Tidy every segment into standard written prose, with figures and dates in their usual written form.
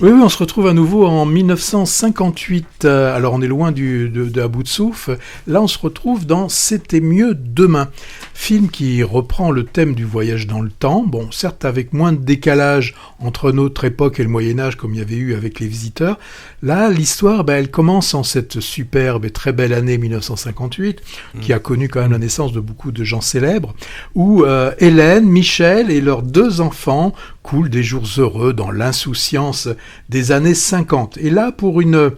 Oui, on se retrouve à nouveau en 1958. Alors, on est loin de à bout de souffle. Là, on se retrouve dans C'était mieux demain. Film qui reprend le thème du voyage dans le temps. Bon, certes, avec moins de décalage entre notre époque et le Moyen-Âge, comme il y avait eu avec Les Visiteurs. Là, l'histoire, elle commence en cette superbe et très belle année 1958, qui a connu quand même la naissance de beaucoup de gens célèbres, où Hélène, Michel et leurs 2 enfants coulent des jours heureux dans l'insouciance des années 50. Et là, pour une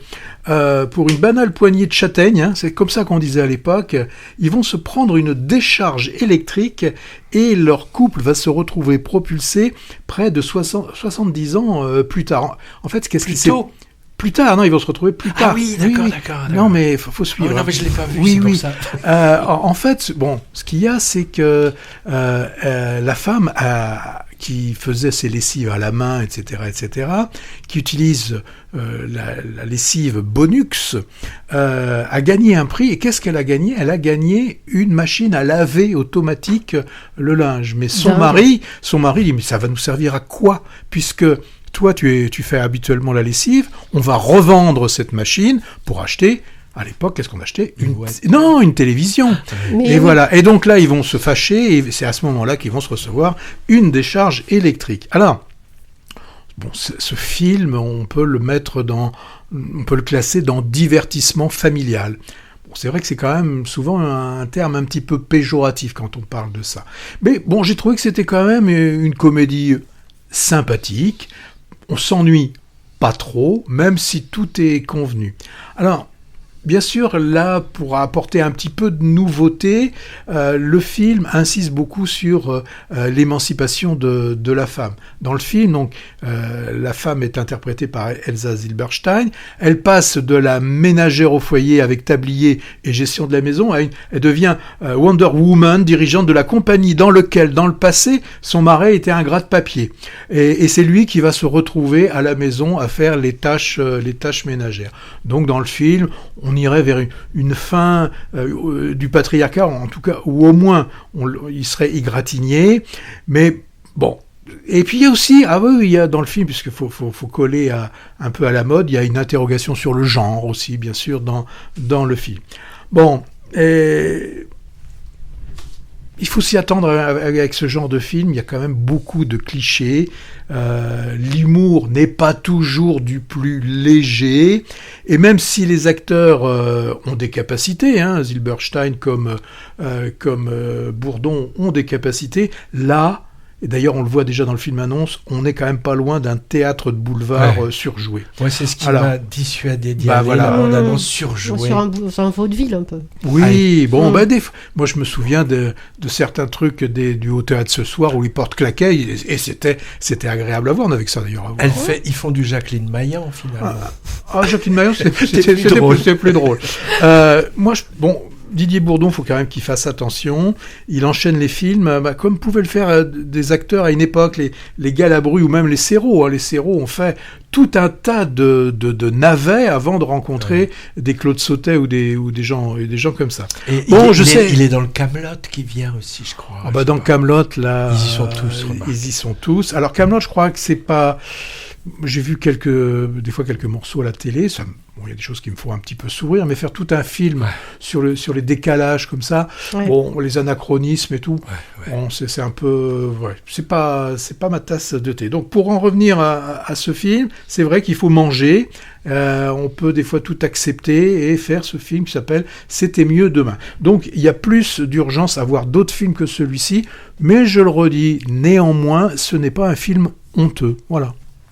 banale poignée de châtaignes, c'est comme ça qu'on disait à l'époque, ils vont se prendre une décharge électrique et leur couple va se retrouver propulsé près de 70 ans plus tard. En fait, qu'est-ce qui s'est... Plus tard, non, ils vont se retrouver plus tard. Ah oui, d'accord. Non, mais faut suivre. Non, mais je l'ai pas vu, oui, c'est oui. pour ça. En fait, bon, ce qu'il y a, c'est que la femme qui faisait ses lessives à la main, etc., qui utilise la lessive Bonux, a gagné un prix. Et qu'est-ce qu'elle a gagné ? Elle a gagné une machine à laver automatique le linge. Mais son mari dit, mais ça va nous servir à quoi ? Puisque toi, tu fais habituellement la lessive, on va revendre cette machine pour acheter, à l'époque, qu'est-ce qu'on achetait ? Une télévision. Voilà. Et donc là, ils vont se fâcher, et c'est à ce moment-là qu'ils vont se recevoir une décharge électrique. Alors, bon, ce film, on peut le classer dans divertissement familial. Bon, c'est vrai que c'est quand même souvent un terme un petit peu péjoratif quand on parle de ça. Mais bon, j'ai trouvé que c'était quand même une comédie sympathique. On s'ennuie pas trop, même si tout est convenu. Alors, bien sûr, là, pour apporter un petit peu de nouveauté, le film insiste beaucoup sur l'émancipation de la femme. Dans le film, donc, la femme est interprétée par Elsa Zilberstein. Elle passe de la ménagère au foyer avec tablier et gestion de la maison elle devient Wonder Woman, dirigeante de la compagnie dans le passé, son mari était un gras de papier. Et c'est lui qui va se retrouver à la maison à faire les tâches ménagères. Donc, dans le film, on irait vers une fin du patriarcat, en tout cas, ou au moins il serait égratigné, mais bon. Et puis il y a aussi, il y a dans le film, puisqu'il faut coller un peu à la mode, il y a une interrogation sur le genre aussi, bien sûr, dans le film. Bon, il faut s'y attendre avec ce genre de film, il y a quand même beaucoup de clichés, l'humour n'est pas toujours du plus léger, et même si les acteurs ont des capacités, Zilberstein comme Bourdon ont des capacités, là, et d'ailleurs on le voit déjà dans le film annonce, on n'est quand même pas loin d'un théâtre de boulevard surjoué. Ouais, c'est ce qui m'a dissuadé d'y aller, la bande-annonce surjouée. Sur un vaudeville un peu. Oui, moi je me souviens de certains trucs du Haut Théâtre ce soir où les portes claquaient, et c'était agréable à voir, on avait que ça d'ailleurs à voir. Ils font du Jacqueline Maillan finalement. Jacqueline Maillan, c'était plus drôle. Didier Bourdon, il faut quand même qu'il fasse attention. Il enchaîne les films, comme pouvaient le faire des acteurs à une époque, les Galabru ou même les Serrault. Les Serrault ont fait tout un tas de navets avant de rencontrer des Claude Sautet ou des gens comme ça. Et il est dans le Kaamelott qui vient aussi, je crois. Dans le Kaamelott, là, ils y sont tous. Alors Kaamelott, je crois que c'est pas. J'ai vu des fois quelques morceaux à la télé. Il y a des choses qui me font un petit peu sourire, mais faire tout un film sur les décalages comme ça, les anachronismes et tout, c'est un peu, c'est pas ma tasse de thé. Donc pour en revenir à ce film, c'est vrai qu'il faut manger. On peut des fois tout accepter et faire ce film qui s'appelle C'était mieux demain. Donc il y a plus d'urgence à voir d'autres films que celui-ci, mais je le redis, néanmoins, ce n'est pas un film honteux. Voilà.